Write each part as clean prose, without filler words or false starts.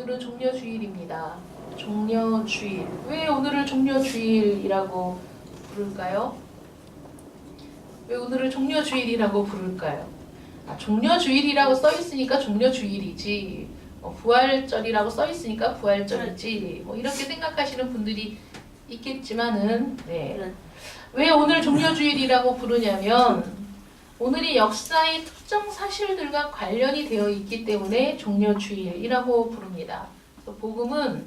오늘은 종려주일입니다. 종려주일. 왜 오늘을 종려주일이라고 부를까요? 왜 오늘을 종려주일이라고 부를까요? 종려주일이라고 써있으니까 종려주일이지, 부활절이라고 써있으니까 부활절이지, 이렇게 생각하시는 분들이 있겠지만은, 네. 왜 오늘 종려주일이라고 부르냐면, 오늘이 역사의 특정 사실들과 관련이 되어 있기 때문에 종려주일이라고 부릅니다. 그래서 복음은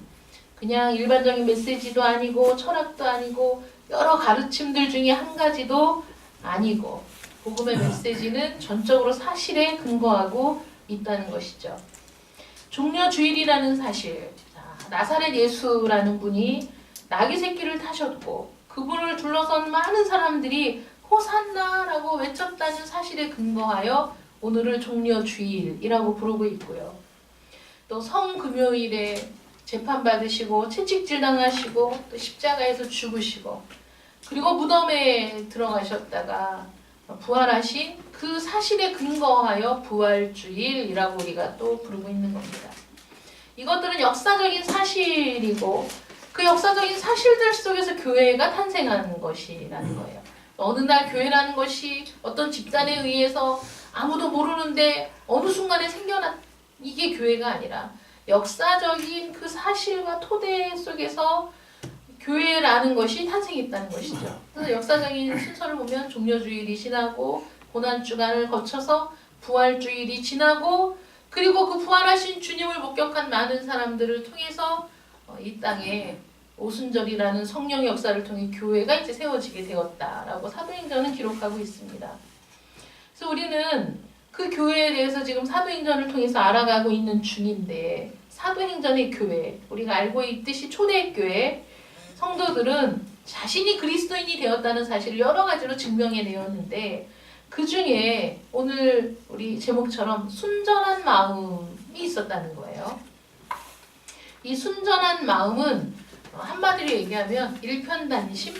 그냥 일반적인 메시지도 아니고 철학도 아니고 여러 가르침들 중에 한 가지도 아니고, 복음의 메시지는 전적으로 사실에 근거하고 있다는 것이죠. 종려주일이라는 사실, 나사렛 예수라는 분이 나귀 새끼를 타셨고 그분을 둘러선 많은 사람들이 호산나라고 외쳤다는 사실에 근거하여 오늘을 종려주일이라고 부르고 있고요. 또 성금요일에 재판받으시고 채찍질 당하시고 또 십자가에서 죽으시고 그리고 무덤에 들어가셨다가 부활하신 그 사실에 근거하여 부활주일이라고 우리가 또 부르고 있는 겁니다. 이것들은 역사적인 사실이고 그 역사적인 사실들 속에서 교회가 탄생하는 것이라는 거예요. 어느 날 교회라는 것이 어떤 집단에 의해서 아무도 모르는데 어느 순간에 생겨난 이게 교회가 아니라 역사적인 그 사실과 토대 속에서 교회라는 것이 탄생했다는 것이죠. 그래서 역사적인 순서를 보면 종려주일이 지나고 고난주간을 거쳐서 부활주일이 지나고 그리고 그 부활하신 주님을 목격한 많은 사람들을 통해서 이 땅에 오순절이라는 성령의 역사를 통해 교회가 이제 세워지게 되었다라고 사도행전은 기록하고 있습니다. 그래서 우리는 그 교회에 대해서 지금 사도행전을 통해서 알아가고 있는 중인데, 사도행전의 교회, 우리가 알고 있듯이 초대교회 성도들은 자신이 그리스도인이 되었다는 사실을 여러 가지로 증명해내었는데, 그 중에 오늘 우리 제목처럼 순전한 마음이 있었다는 거예요. 이 순전한 마음은 한마디로 얘기하면 일편단심,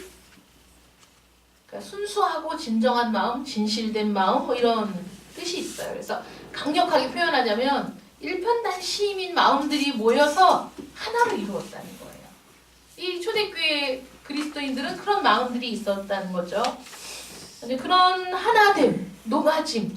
그러니까 순수하고 진정한 마음, 진실된 마음 이런 뜻이 있어요. 그래서 강력하게 표현하자면 일편단심인 마음들이 모여서 하나를 이루었다는 거예요. 이 초대교회 그리스도인들은 그런 마음들이 있었다는 거죠. 그런 하나됨, 녹아짐,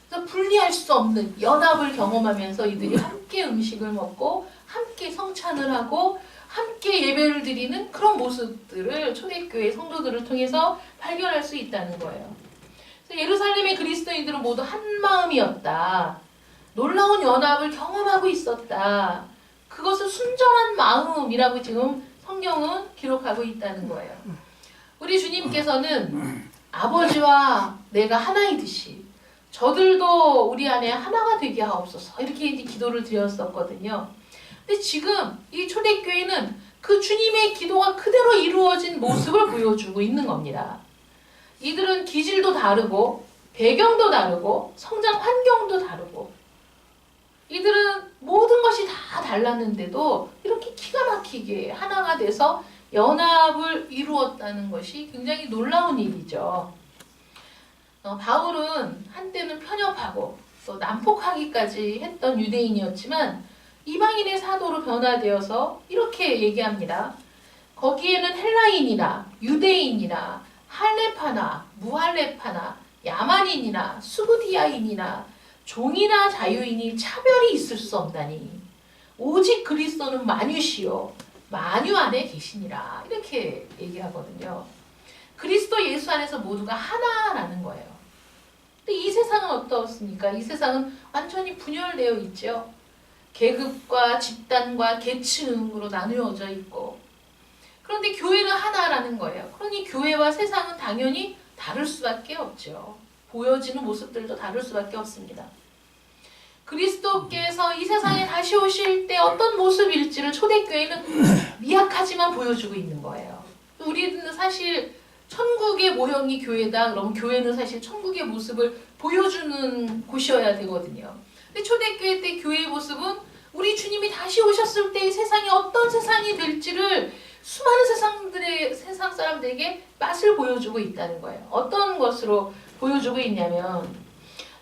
그래서 분리할 수 없는 연합을 경험하면서 이들이 함께 음식을 먹고 함께 성찬을 하고 함께 예배를 드리는 그런 모습들을 초대교회 성도들을 통해서 발견할 수 있다는 거예요. 그래서 예루살렘의 그리스도인들은 모두 한 마음이었다. 놀라운 연합을 경험하고 있었다. 그것을 순전한 마음이라고 지금 성경은 기록하고 있다는 거예요. 우리 주님께서는 아버지와 내가 하나이듯이 저들도 우리 안에 하나가 되게 하옵소서 이렇게 이제 기도를 드렸었거든요. 근데 지금 이 초대교회는 그 주님의 기도가 그대로 이루어진 모습을 보여주고 있는 겁니다. 이들은 기질도 다르고 배경도 다르고 성장 환경도 다르고 이들은 모든 것이 다 달랐는데도 이렇게 기가 막히게 하나가 돼서 연합을 이루었다는 것이 굉장히 놀라운 일이죠. 바울은 한때는 편협하고 또 난폭하기까지 했던 유대인이었지만 이방인의 사도로 변화되어서 이렇게 얘기합니다. 거기에는 헬라인이나 유대인이나 할레파나 무할레파나 야만인이나 수구디아인이나 종이나 자유인이 차별이 있을 수 없다니 오직 그리스도는 만유시요 만유 안에 계시니라 이렇게 얘기하거든요. 그리스도 예수 안에서 모두가 하나라는 거예요. 근데 이 세상은 어떻습니까? 이 세상은 완전히 분열되어 있죠. 계급과 집단과 계층으로 나누어져 있고 그런데 교회는 하나라는 거예요. 그러니 교회와 세상은 당연히 다를 수밖에 없죠. 보여지는 모습들도 다를 수밖에 없습니다. 그리스도께서 이 세상에 다시 오실 때 어떤 모습일지를 초대교회는 미약하지만 보여주고 있는 거예요. 우리는 사실 천국의 모형이 교회다. 그러면 교회는 사실 천국의 모습을 보여주는 곳이어야 되거든요. 근데 초대교회 때 교회의 모습은 우리 주님이 다시 오셨을 때 이 세상이 어떤 세상이 될지를 수많은 세상 사람들에게 맛을 보여주고 있다는 거예요. 어떤 것으로 보여주고 있냐면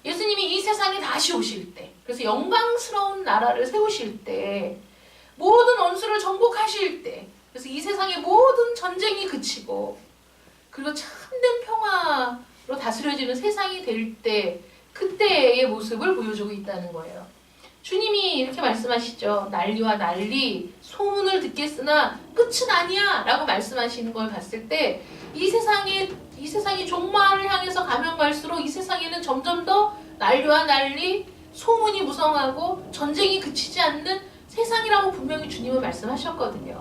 예수님이 이 세상에 다시 오실 때, 그래서 영광스러운 나라를 세우실 때 세상을 정복하실 때, 그래서 이 세상의 모든 전쟁이 그치고 그리고 참된 평화로 다스려지는 세상이 될 때, 그때의 모습을 보여주고 있다는 거예요. 주님이 이렇게 말씀하시죠. 난리와 난리, 소문을 듣겠으나 끝은 아니야 라고 말씀하시는 걸 봤을 때 이 세상이 종말을 향해서 가면 갈수록 이 세상에는 점점 더 난리와 난리, 소문이 무성하고 전쟁이 그치지 않는 세상이라고 분명히 주님은 말씀하셨거든요.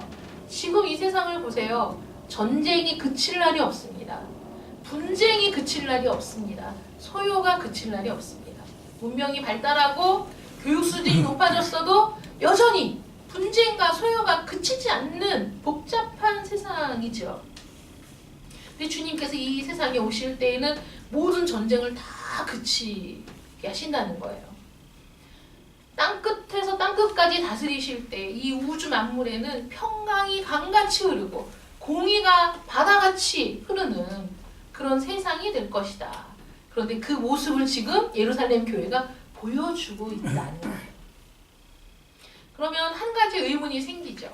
지금 이 세상을 보세요. 전쟁이 그칠 날이 없습니다. 분쟁이 그칠 날이 없습니다. 소요가 그칠 날이 없습니다. 문명이 발달하고 교육 수준이 높아졌어도 여전히 분쟁과 소요가 그치지 않는 복잡한 세상이죠. 근데 주님께서 이 세상에 오실 때에는 모든 전쟁을 다 그치게 하신다는 거예요. 땅끝에서 땅끝까지 다스리실 때 이 우주 만물에는 평강이 강같이 흐르고 공의가 바다같이 흐르는 그런 세상이 될 것이다. 그런데 그 모습을 지금 예루살렘 교회가 보여주고 있다는 거예요. 그러면 한 가지 의문이 생기죠.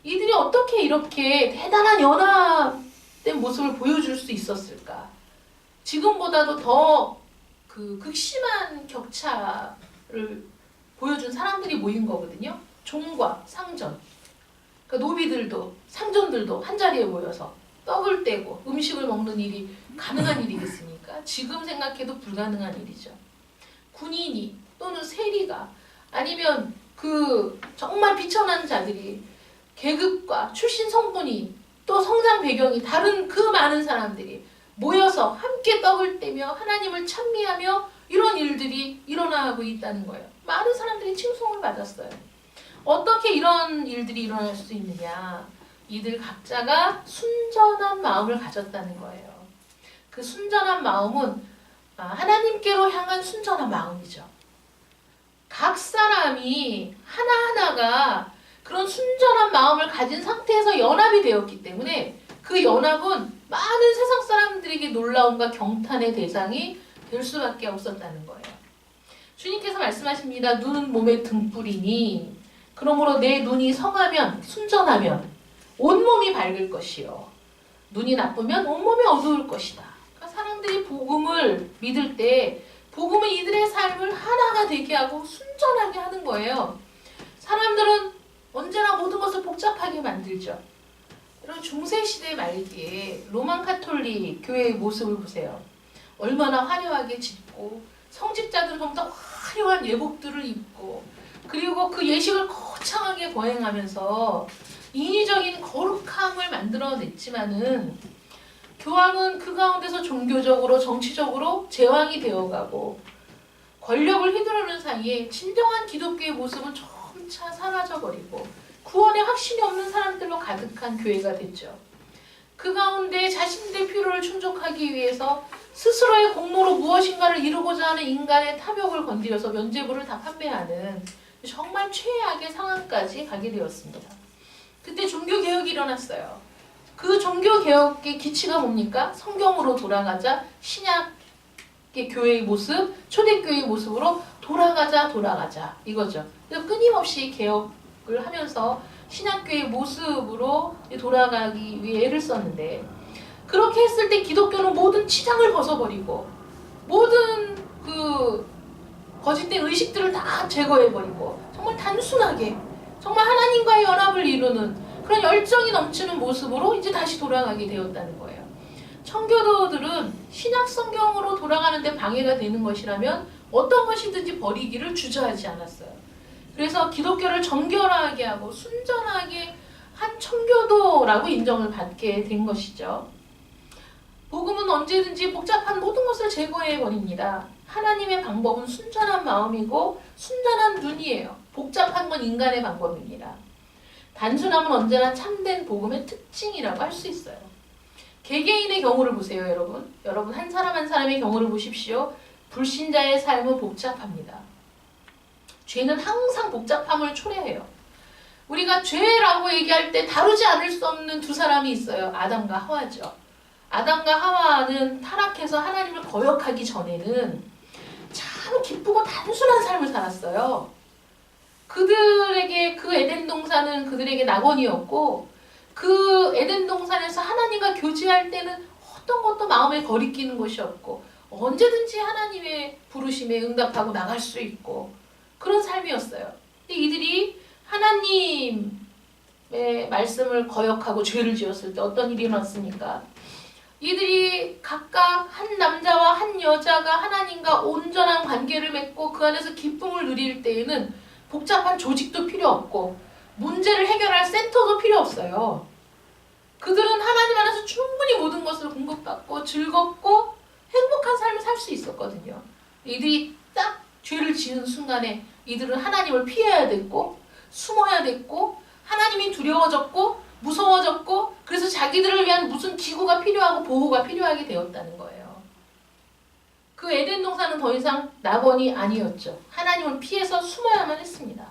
이들이 어떻게 이렇게 대단한 연합된 모습을 보여줄 수 있었을까? 지금보다도 더 그 극심한 격차를 보여준 사람들이 모인 거거든요. 종과 상전. 그러니까 노비들도 상전들도 한자리에 모여서 떡을 떼고 음식을 먹는 일이 가능한 일이겠습니까? 지금 생각해도 불가능한 일이죠. 군인이 또는 세리가 아니면 그 정말 비천한 자들이 계급과 출신 성분이 또 성장 배경이 다른 그 많은 사람들이 모여서 함께 떡을 떼며 하나님을 찬미하며 이런 일들이 일어나고 있다는 거예요. 많은 사람들이 칭송을 받았어요. 어떻게 이런 일들이 일어날 수 있느냐? 이들 각자가 순전한 마음을 가졌다는 거예요. 그 순전한 마음은 하나님께로 향한 순전한 마음이죠. 각 사람이 하나하나가 그런 순전한 마음을 가진 상태에서 연합이 되었기 때문에 그 연합은 많은 세상 사람들에게 놀라움과 경탄의 대상이 될 수밖에 없었다는 거예요. 주님께서 말씀하십니다. 눈은 몸의 등불이니 그러므로 내 눈이 성하면 순전하면 온몸이 밝을 것이요 눈이 나쁘면 온몸이 어두울 것이다. 그러니까 사람들이 복음을 믿을 때 복음은 이들의 삶을 하나가 되게 하고 순전하게 하는 거예요. 사람들은 언제나 모든 것을 복잡하게 만들죠. 여러분 중세시대 말기에 로만 카톨릭 교회의 모습을 보세요. 얼마나 화려하게 짓고 성직자들은 좀 더 화려한 예복들을 입고 그리고 그 예식을 거창하게 거행하면서 인위적인 거룩함을 만들어냈지만은 교황은 그 가운데서 종교적으로 정치적으로 제왕이 되어가고 권력을 휘두르는 사이에 진정한 기독교의 모습은 점차 사라져버리고 구원의 확신이 없는 사람들로 가득한 교회가 됐죠. 그 가운데 자신들의 필요를 충족하기 위해서 스스로의 공로로 무엇인가를 이루고자 하는 인간의 탐욕을 건드려서 면죄부를 다 판매하는 정말 최악의 상황까지 가게 되었습니다. 그때 종교개혁이 일어났어요. 그 종교개혁의 기치가 뭡니까? 성경으로 돌아가자, 신약의 교회의 모습, 초대교회의 모습으로 돌아가자 이거죠. 그래서 끊임없이 개혁을 하면서 신약교회의 모습으로 돌아가기 위해 애를 썼는데 그렇게 했을 때 기독교는 모든 치장을 벗어버리고 모든 그 거짓된 의식들을 다 제거해버리고 정말 단순하게 정말 하나님과의 연합을 이루는 그런 열정이 넘치는 모습으로 이제 다시 돌아가게 되었다는 거예요. 청교도들은 신약 성경으로 돌아가는데 방해가 되는 것이라면 어떤 것이든지 버리기를 주저하지 않았어요. 그래서 기독교를 정결하게 하고 순전하게 한 청교도라고 인정을 받게 된 것이죠. 복음은 언제든지 복잡한 모든 것을 제거해버립니다. 하나님의 방법은 순전한 마음이고 순전한 눈이에요. 복잡한 건 인간의 방법입니다. 단순함은 언제나 참된 복음의 특징이라고 할 수 있어요. 개개인의 경우를 보세요, 여러분. 여러분 한 사람 한 사람의 경우를 보십시오. 불신자의 삶은 복잡합니다. 죄는 항상 복잡함을 초래해요. 우리가 죄라고 얘기할 때 다루지 않을 수 없는 두 사람이 있어요. 아담과 하와죠. 아담과 하와는 타락해서 하나님을 거역하기 전에는 참 기쁘고 단순한 삶을 살았어요. 그들에게 그 에덴 동산 동산은 그들에게 낙원이었고 그 에덴 동산에서 하나님과 교제할 때는 어떤 것도 마음에 거리끼는 것이 없고 언제든지 하나님의 부르심에 응답하고 나갈 수 있고 그런 삶이었어요. 근데 이들이 하나님의 말씀을 거역하고 죄를 지었을 때 어떤 일이 일어났습니까? 이들이 각각 한 남자와 한 여자가 하나님과 온전한 관계를 맺고 그 안에서 기쁨을 누릴 때에는 복잡한 조직도 필요 없고 문제를 해결할 센터도 필요 없어요. 그들은 하나님 안에서 충분히 모든 것을 공급받고 즐겁고 행복한 삶을 살 수 있었거든요. 이들이 딱 죄를 지은 순간에 이들은 하나님을 피해야 됐고 숨어야 됐고 하나님이 두려워졌고 무서워졌고 그래서 자기들을 위한 무슨 기구가 필요하고 보호가 필요하게 되었다는 거예요. 그 에덴 동산은 더 이상 낙원이 아니었죠. 하나님을 피해서 숨어야만 했습니다.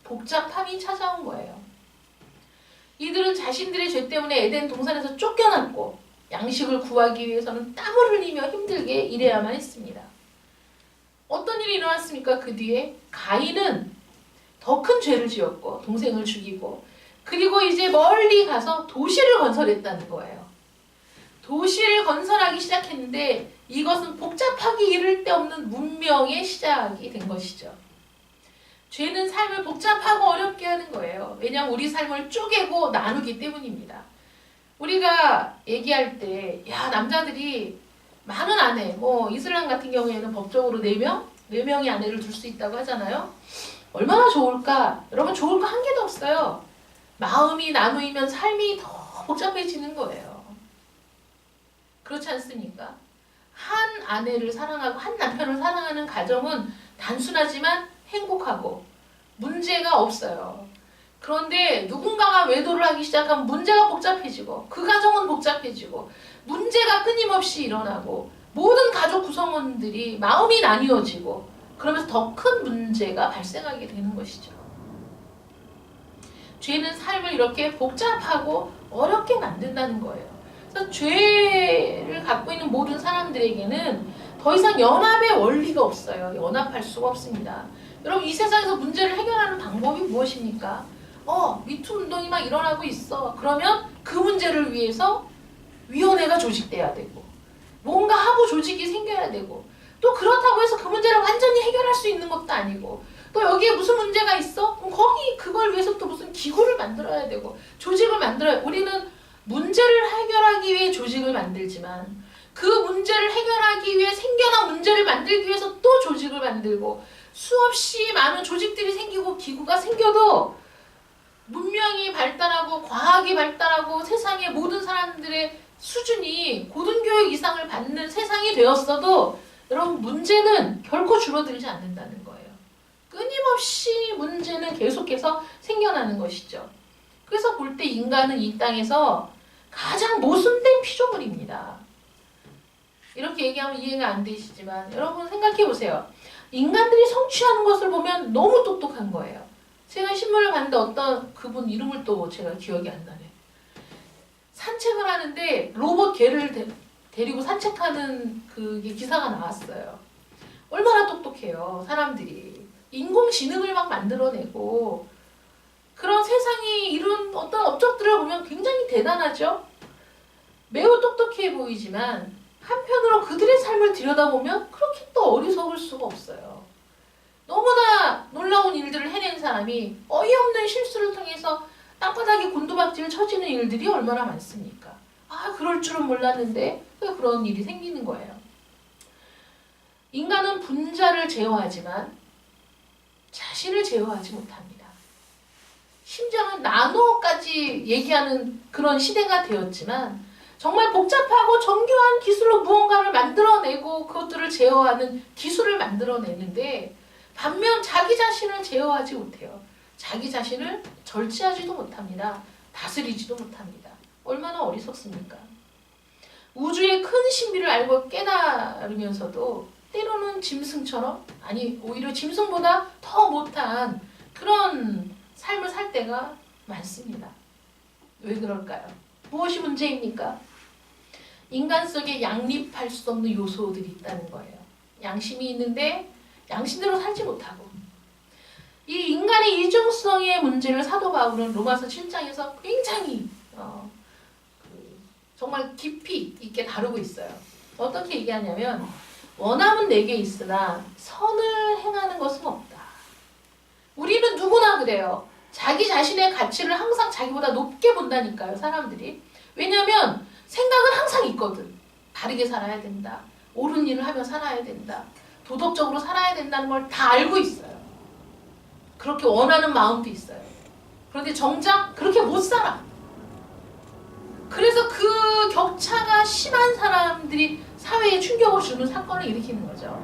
복잡함이 찾아온 거예요. 이들은 자신들의 죄 때문에 에덴 동산에서 쫓겨났고 양식을 구하기 위해서는 땀을 흘리며 힘들게 일해야만 했습니다. 어떤 일이 일어났습니까? 그 뒤에 가인은 더 큰 죄를 지었고 동생을 죽이고 그리고 이제 멀리 가서 도시를 건설했다는 거예요. 도시를 건설하기 시작했는데 이것은 복잡하기 이를 데 없는 문명의 시작이 된 것이죠. 죄는 삶을 복잡하고 어렵게 하는 거예요. 왜냐하면 우리 삶을 쪼개고 나누기 때문입니다. 우리가 얘기할 때 야 남자들이 많은 아내, 뭐 이슬람 같은 경우에는 법적으로 4명의 아내를 둘 수 있다고 하잖아요. 얼마나 좋을까? 여러분 좋을 거 한 개도 없어요. 마음이 나누이면 삶이 더 복잡해지는 거예요. 그렇지 않습니까? 한 아내를 사랑하고 한 남편을 사랑하는 가정은 단순하지만 행복하고 문제가 없어요. 그런데 누군가가 외도를 하기 시작하면 문제가 복잡해지고 그 가정은 복잡해지고 문제가 끊임없이 일어나고 모든 가족 구성원들이 마음이 나뉘어지고 그러면서 더 큰 문제가 발생하게 되는 것이죠. 죄는 삶을 이렇게 복잡하고 어렵게 만든다는 거예요. 그래서 죄를 갖고 있는 모든 사람들에게는 더 이상 연합의 원리가 없어요. 연합할 수가 없습니다. 여러분 이 세상에서 문제를 해결하는 방법이 무엇입니까? 미투 운동이 막 일어나고 있어. 그러면 그 문제를 위해서 위원회가 조직돼야 되고 뭔가 하부 조직이 생겨야 되고 또 그렇다고 해서 그 문제를 완전히 해결할 수 있는 것도 아니고 또 여기에 무슨 문제가 있어? 그럼 거기 그걸 위해서 또 무슨 기구를 만들어야 되고 조직을 만들어야 우리는 문제를 해결하기 위해 조직을 만들지만 그 문제를 해결하기 위해 생겨난 문제를 만들기 위해서 또 조직을 만들고 수없이 많은 조직들이 생기고 기구가 생겨도 문명이 발달하고 과학이 발달하고 세상의 모든 사람들의 수준이 고등교육 이상을 받는 세상이 되었어도 여러분 문제는 결코 줄어들지 않는다는 거예요. 끊임없이 문제는 계속해서 생겨나는 것이죠. 그래서 볼 때 인간은 이 땅에서 가장 모순된 피조물입니다. 이렇게 얘기하면 이해가 안 되시지만 여러분 생각해 보세요. 인간들이 성취하는 것을 보면 너무 똑똑한 거예요. 제가 신문을 봤는데 어떤 그분 이름을 또 제가 기억이 안 나네. 산책을 하는데 로봇 개를 데리고 산책하는 그게 기사가 나왔어요. 얼마나 똑똑해요, 사람들이. 인공지능을 막 만들어내고 그런 세상이 이룬 어떤 업적들을 보면 굉장히 대단하죠. 매우 똑똑해 보이지만 한편으로 그들의 삶을 들여다보면 그렇게 또 어리석을 수가 없어요. 너무나 놀라운 일들을 해낸 사람이 어이없는 실수를 통해서 땅바닥에 곤두박질 쳐지는 일들이 얼마나 많습니까? 그럴 줄은 몰랐는데 왜 그런 일이 생기는 거예요. 인간은 분자를 제어하지만 자신을 제어하지 못합니다. 심지어는 나노까지 얘기하는 그런 시대가 되었지만 정말 복잡하고 정교한 기술로 무언가를 만들어내고 그것들을 제어하는 기술을 만들어내는데 반면 자기 자신을 제어하지 못해요. 자기 자신을 절제하지도 못합니다. 다스리지도 못합니다. 얼마나 어리석습니까? 우주의 큰 신비를 알고 깨달으면서도 때로는 짐승처럼 아니 오히려 짐승보다 더 못한 그런 삶을 살 때가 많습니다. 왜 그럴까요? 무엇이 문제입니까? 인간 속에 양립할 수 없는 요소들이 있다는 거예요. 양심이 있는데 양심대로 살지 못하고 이 인간의 이중성의 문제를 사도 바울은 로마서 7장에서 굉장히 정말 깊이 있게 다루고 있어요. 어떻게 얘기하냐면 원함은 내게 있으나 선을 행하는 것은 없다. 우리는 누구나 그래요. 자기 자신의 가치를 항상 자기보다 높게 본다니까요, 사람들이. 왜냐하면 생각은 항상 있거든. 바르게 살아야 된다. 옳은 일을 하며 살아야 된다. 도덕적으로 살아야 된다는 걸 다 알고 있어요. 그렇게 원하는 마음도 있어요. 그런데 정작 그렇게 못 살아. 그래서 그 격차가 심한 사람들이 사회에 충격을 주는 사건을 일으키는 거죠.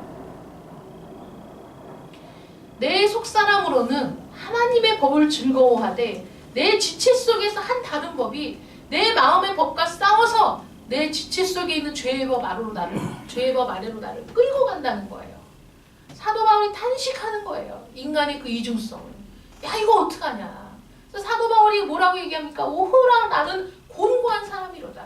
내 속사람으로는 하나님의 법을 즐거워하되 내 지체 속에서 한 다른 법이 내 마음의 법과 싸워서 내 지체 속에 있는 죄의 법 아래로 나를 끌고 간다는 거예요. 사도 바울이 탄식하는 거예요. 인간의 그 이중성을. 야, 이거 어떡하냐. 그래서 사도 바울이 뭐라고 얘기합니까? 오호라, 나는 곤고한 사람이로다.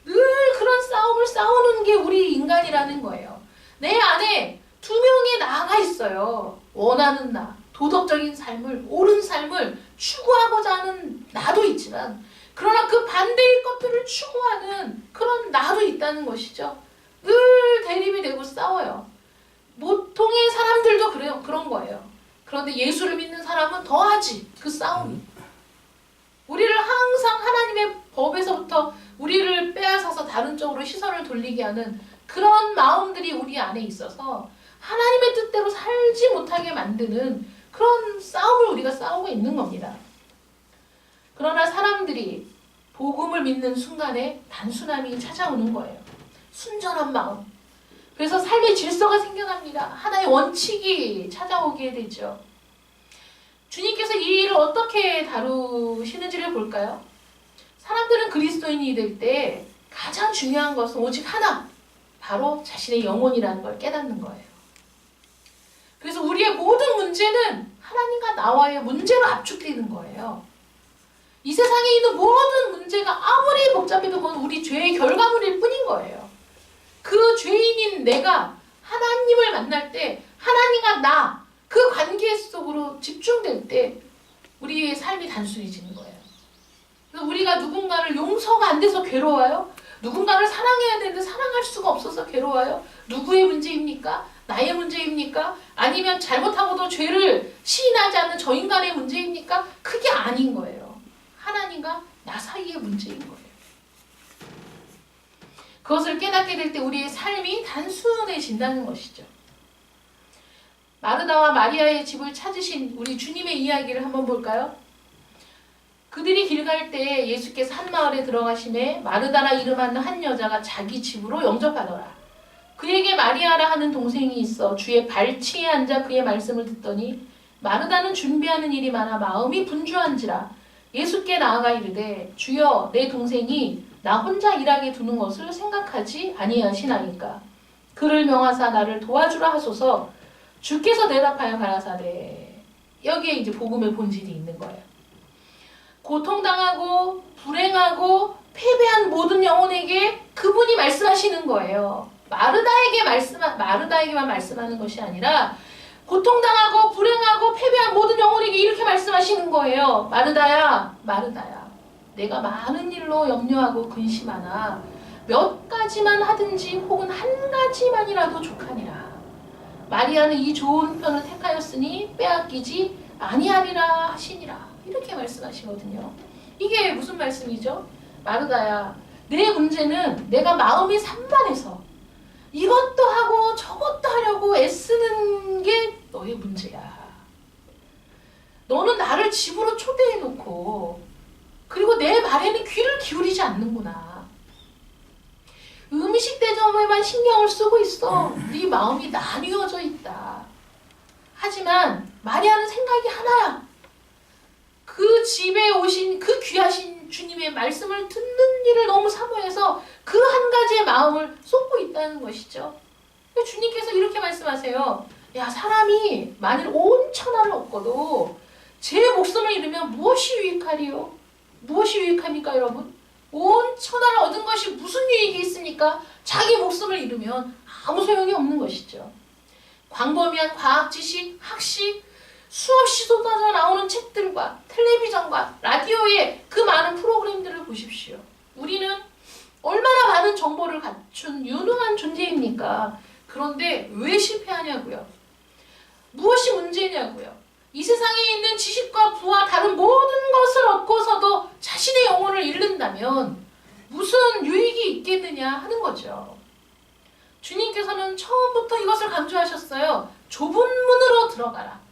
늘 그런 싸움을 싸우는 게 우리 인간이라는 거예요. 내 안에 두 명의 나가 있어요. 원하는 나, 도덕적인 삶을, 옳은 삶을 추구하고자 하는 나도 있지만, 그러나 그 반대의 것들을 추구하는 그런 나도 있다는 것이죠. 늘 대립이 되고 싸워요. 보통의 사람들도 그런 거예요. 그런데 예수를 믿는 사람은 더하지, 그 싸움이. 우리를 항상 하나님의 법에서부터 우리를 빼앗아서 다른 쪽으로 시선을 돌리게 하는 그런 마음들이 우리 안에 있어서 하나님의 뜻대로 살지 못하게 만드는 그런 싸움을 우리가 싸우고 있는 겁니다. 그러나 사람들이 복음을 믿는 순간에 단순함이 찾아오는 거예요. 순전한 마음. 그래서 삶의 질서가 생겨납니다. 하나의 원칙이 찾아오게 되죠. 주님께서 이 일을 어떻게 다루시는지를 볼까요? 사람들은 그리스도인이 될 때 가장 중요한 것은 오직 하나, 바로 자신의 영혼이라는 걸 깨닫는 거예요. 그래서 우리의 모든 문제는 하나님과 나와의 문제로 압축되는 거예요. 이 세상에 있는 모든 문제가 아무리 복잡해도 그건 우리 죄의 결과물일 뿐인 거예요. 그 죄인인 내가 하나님을 만날 때 하나님과 나, 그 관계 속으로 집중될 때 우리의 삶이 단순해지는 거예요. 그래서 우리가 누군가를 용서가 안 돼서 괴로워요? 누군가를 사랑해야 되는데 사랑할 수가 없어서 괴로워요? 누구의 문제입니까? 나의 문제입니까? 아니면 잘못하고도 죄를 시인하지 않는 저 인간의 문제입니까? 그게 아닌 거예요. 하나님과 나 사이의 문제인 거예요. 그것을 깨닫게 될 때 우리의 삶이 단순해진다는 것이죠. 마르다와 마리아의 집을 찾으신 우리 주님의 이야기를 한번 볼까요? 그들이 길 갈 때 예수께서 한 마을에 들어가심에 마르다라 이름하는 한 여자가 자기 집으로 영접하더라. 그에게 마리아라 하는 동생이 있어 주의 발치에 앉아 그의 말씀을 듣더니 마르다는 준비하는 일이 많아 마음이 분주한지라. 예수께 나아가 이르되 주여 내 동생이 나 혼자 일하게 두는 것을 생각하지 아니하시나이까. 그를 명하사 나를 도와주라 하소서. 주께서 대답하여 가라사대. 여기에 이제 복음의 본질이 있는 거예요. 고통당하고 불행하고 패배한 모든 영혼에게 그분이 말씀하시는 거예요. 마르다에게만 말씀하는 것이 아니라 고통당하고 불행하고 패배한 모든 영혼에게 이렇게 말씀하시는 거예요. 마르다야, 마르다야. 내가 많은 일로 염려하고 근심하나 몇 가지만 하든지 혹은 한 가지만이라도 족하니라. 마리아는 이 좋은 편을 택하였으니 빼앗기지 아니하리라 하시니라. 이렇게 말씀하시거든요. 이게 무슨 말씀이죠? 마르다야, 내 문제는 내가 마음이 산만해서 이것도 하고 저것도 하려고 애쓰는 게 너의 문제야. 너는 나를 집으로 초대해놓고 그리고 내 말에는 귀를 기울이지 않는구나. 음식 대접에만 신경을 쓰고 있어. 네 마음이 나뉘어져 있다. 하지만 마리아는 생각이 하나야. 그 집에 오신 그 귀하신 주님의 말씀을 듣는 일을 너무 사모해서 그 한 가지의 마음을 쏟고 있다는 것이죠. 주님께서 이렇게 말씀하세요. 야, 사람이 만일 온 천하를 얻고도 제 목숨을 잃으면 무엇이 유익하리요? 무엇이 유익합니까, 여러분? 온 천하를 얻은 것이 무슨 유익이 있습니까? 자기 목숨을 잃으면 아무 소용이 없는 것이죠. 광범위한 과학 지식, 학식, 수없이 쏟아져 나오는 책들과 텔레비전과 라디오의 그 많은 프로그램들을 보십시오. 우리는 얼마나 많은 정보를 갖춘 유능한 존재입니까? 그런데 왜 실패하냐고요? 무엇이 문제냐고요? 이 세상에 있는 지식과 부와 다른 모든 것을 얻고서도 자신의 영혼을 잃는다면 무슨 유익이 있겠느냐 하는 거죠. 주님께서는 처음부터 이것을 강조하셨어요. 좁은 문으로 들어가라.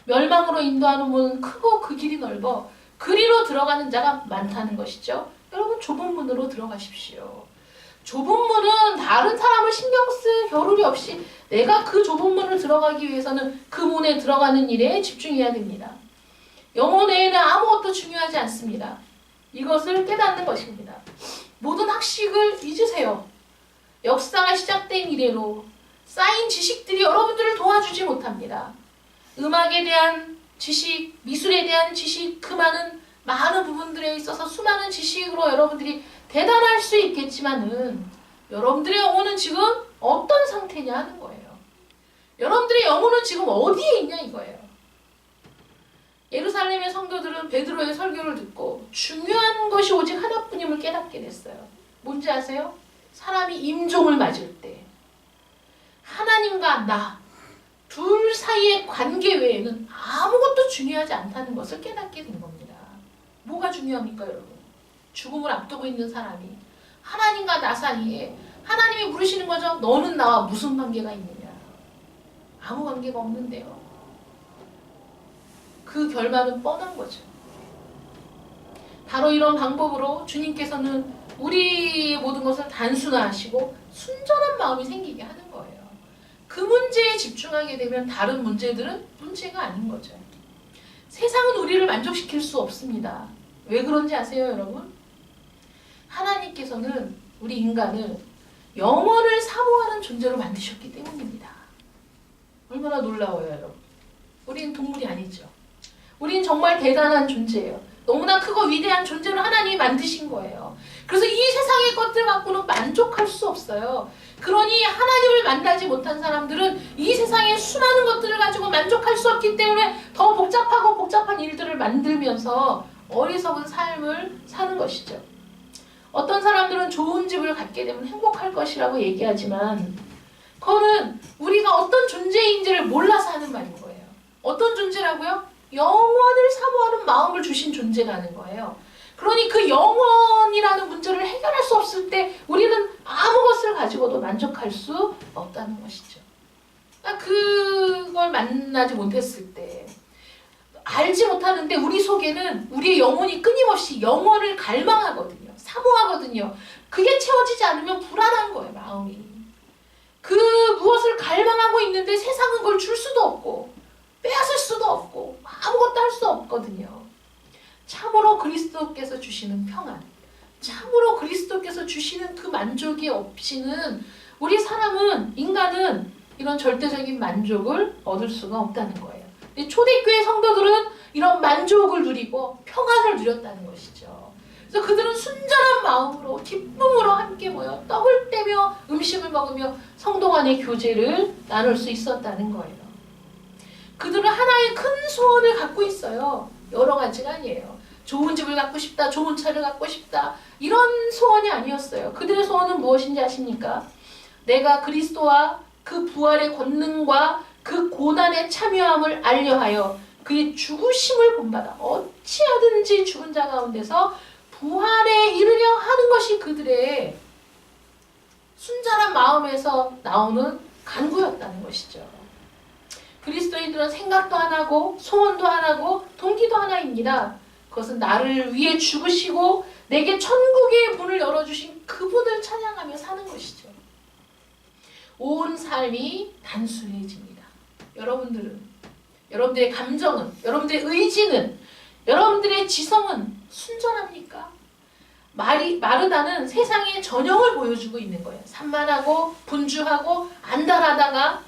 멸망으로 인도하는 문은 크고 그 길이 넓어 그리로 들어가는 자가 많다는 것이죠. 여러분 좁은 문으로 들어가십시오. 좁은 문은 다른 사람을 신경 쓸 겨를이 없이 내가 그 좁은 문을 들어가기 위해서는 그 문에 들어가는 일에 집중해야 됩니다. 영혼 외에는 아무것도 중요하지 않습니다. 이것을 깨닫는 것입니다. 모든 학식을 잊으세요. 역사가 시작된 이래로 쌓인 지식들이 여러분들을 도와주지 못합니다. 음악에 대한 지식, 미술에 대한 지식, 그 많은 부분들에 있어서 수많은 지식으로 여러분들이 대단할 수 있겠지만은 여러분들의 영혼은 지금 어떤 상태냐 하는 거예요. 여러분들의 영혼은 지금 어디에 있냐 이거예요. 예루살렘의 성도들은 베드로의 설교를 듣고 중요한 것이 오직 하나뿐임을 깨닫게 됐어요. 뭔지 아세요? 사람이 임종을 맞을 때 하나님과 나 둘 사이의 관계 외에는 아무것도 중요하지 않다는 것을 깨닫게 된 겁니다. 뭐가 중요합니까 여러분? 죽음을 앞두고 있는 사람이 하나님과 나 사이에 하나님이 물으시는 거죠. 너는 나와 무슨 관계가 있느냐? 아무 관계가 없는데요. 그 결말은 뻔한 거죠. 바로 이런 방법으로 주님께서는 우리 모든 것을 단순화하시고 순전한 마음이 생기게 하는 거예요. 그 문제에 집중하게 되면 다른 문제들은 문제가 아닌 거죠. 세상은 우리를 만족시킬 수 없습니다. 왜 그런지 아세요, 여러분? 하나님께서는 우리 인간을 영원을 사모하는 존재로 만드셨기 때문입니다. 얼마나 놀라워요, 여러분. 우린 동물이 아니죠. 우린 정말 대단한 존재예요. 너무나 크고 위대한 존재로 하나님이 만드신 거예요. 그래서 이 세상의 것들 갖고는 만족할 수 없어요. 그러니 하나님을 만나지 못한 사람들은 이 세상의 수많은 것들을 가지고 만족할 수 없기 때문에 더 복잡하고 복잡한 일들을 만들면서 어리석은 삶을 사는 것이죠. 어떤 사람들은 좋은 집을 갖게 되면 행복할 것이라고 얘기하지만 그거는 우리가 어떤 존재인지를 몰라서 하는 말인 거예요. 어떤 존재라고요? 영원을 사모하는 마음을 주신 존재라는 거예요. 그러니 그 영원이라는 문제를 해결할 수 없을 때 우리는 아무 것을 가지고도 만족할 수 없다는 것이죠. 그러니까 그걸 만나지 못했을 때 알지 못하는데 우리 속에는 우리의 영혼이 끊임없이 영원을 갈망하거든요. 사모하거든요. 그게 채워지지 않으면 불안한 거예요. 마음이. 그 무엇을 갈망하고 있는데 세상은 그걸 줄 수도 없고 빼앗을 수도 없고 아무것도 할 수 없거든요. 참으로 그리스도께서 주시는 평안, 참으로 그리스도께서 주시는 그 만족이 없이는 우리 인간은 이런 절대적인 만족을 얻을 수가 없다는 거예요. 근데 초대교회 성도들은 이런 만족을 누리고 평안을 누렸다는 것이죠. 그래서 그들은 순전한 마음으로 기쁨으로 함께 모여 떡을 떼며 음식을 먹으며 성도 간의 교제를 나눌 수 있었다는 거예요. 그들은 하나의 큰 소원을 갖고 있어요. 여러 가지가 아니에요. 좋은 집을 갖고 싶다, 좋은 차를 갖고 싶다, 이런 소원이 아니었어요. 그들의 소원은 무엇인지 아십니까? 내가 그리스도와 그 부활의 권능과 그 고난의 참여함을 알려하여 그의 죽으심을 본받아 어찌하든지 죽은 자 가운데서 부활에 이르려 하는 것이 그들의 순전한 마음에서 나오는 간구였다는 것이죠. 그리스도인들은 생각도 하나고 소원도 하나고 동기도 하나입니다. 그것은 나를 위해 죽으시고 내게 천국의 문을 열어주신 그분을 찬양하며 사는 것이죠. 온 삶이 단순해집니다. 여러분들의 감정은, 여러분들의 의지는, 여러분들의 지성은 순전합니까? 마르다는 세상의 전형을 보여주고 있는 거예요. 산만하고 분주하고 안달하다가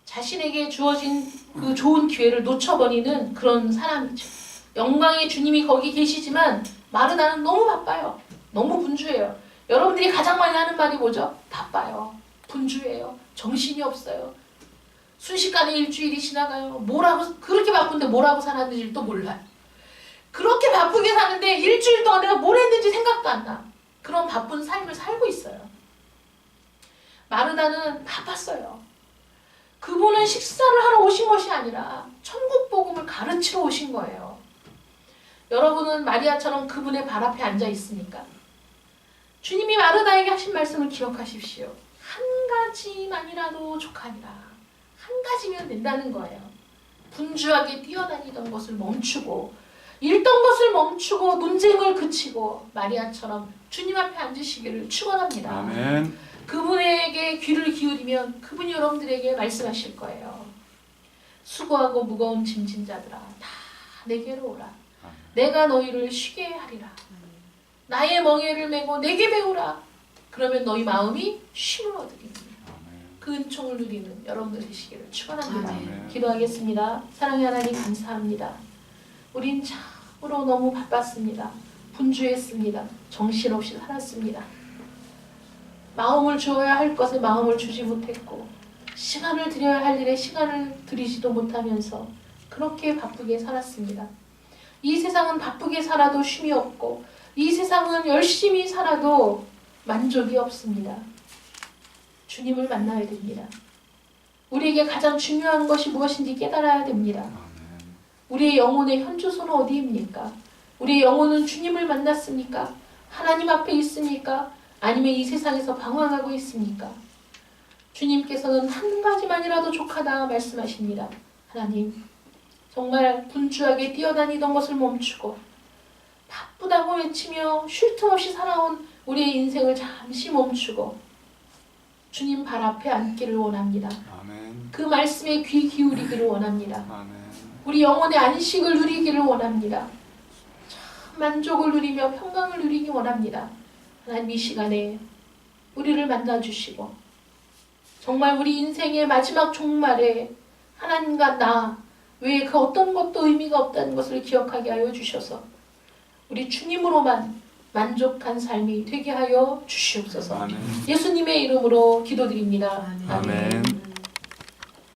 자신에게 주어진 그 좋은 기회를 놓쳐버리는 그런 사람이죠. 영광의 주님이 거기 계시지만 마르다는 너무 바빠요. 너무 분주해요. 여러분들이 가장 많이 하는 말이 뭐죠? 바빠요. 분주해요. 정신이 없어요. 순식간에 일주일이 지나가요. 뭐라고 그렇게 바쁜데 뭐라고 살았는지 또 몰라요. 그렇게 바쁘게 사는데 일주일 동안 내가 뭘 했는지 생각도 안 나. 그런 바쁜 삶을 살고 있어요. 마르다는 바빴어요. 그분은 식사를 하러 오신 것이 아니라 천국 복음을 가르치러 오신 거예요. 여러분은 마리아처럼 그분의 발 앞에 앉아 있습니까? 주님이 마르다에게 하신 말씀을 기억하십시오. 한 가지만이라도 족하니라. 한 가지면 된다는 거예요. 분주하게 뛰어다니던 것을 멈추고 읽던 것을 멈추고 논쟁을 그치고 마리아처럼 주님 앞에 앉으시기를 축원합니다. 아멘. 그분에게 귀를 기울이면 그분이 여러분들에게 말씀하실 거예요. 수고하고 무거운 짐진 자들아 다 내게로 오라. 내가 너희를 쉬게 하리라. 나의 멍에를 메고 내게 배우라. 그러면 너희 마음이 쉼을 얻으리니. 그 은총을 누리는 여러분들 되시기를 축원합니다. 아멘. 기도하겠습니다. 사랑의 하나님 감사합니다. 우린 참으로 너무 바빴습니다. 분주했습니다. 정신없이 살았습니다. 마음을 주어야 할 것에 마음을 주지 못했고 시간을 드려야 할 일에 시간을 들이지도 못하면서 그렇게 바쁘게 살았습니다. 이 세상은 바쁘게 살아도 쉼이 없고 이 세상은 열심히 살아도 만족이 없습니다. 주님을 만나야 됩니다. 우리에게 가장 중요한 것이 무엇인지 깨달아야 됩니다. 우리의 영혼의 현주소는 어디입니까? 우리의 영혼은 주님을 만났습니까? 하나님 앞에 있습니까? 아니면 이 세상에서 방황하고 있습니까? 주님께서는 한 가지만이라도 족하다 말씀하십니다. 하나님, 정말 분주하게 뛰어다니던 것을 멈추고 바쁘다고 외치며 쉴 틈 없이 살아온 우리의 인생을 잠시 멈추고 주님 발 앞에 앉기를 원합니다. 아멘. 그 말씀에 귀 기울이기를 원합니다. 아멘. 우리 영혼의 안식을 누리기를 원합니다. 참 만족을 누리며 평강을 누리기 원합니다. 하나님 이 시간에 우리를 만나주시고 정말 우리 인생의 마지막 종말에 하나님과 나 외에 그 어떤 것도 의미가 없다는 것을 기억하게 하여 주셔서 우리 주님으로만 만족한 삶이 되게 하여 주시옵소서. 아멘. 예수님의 이름으로 기도드립니다. 아멘.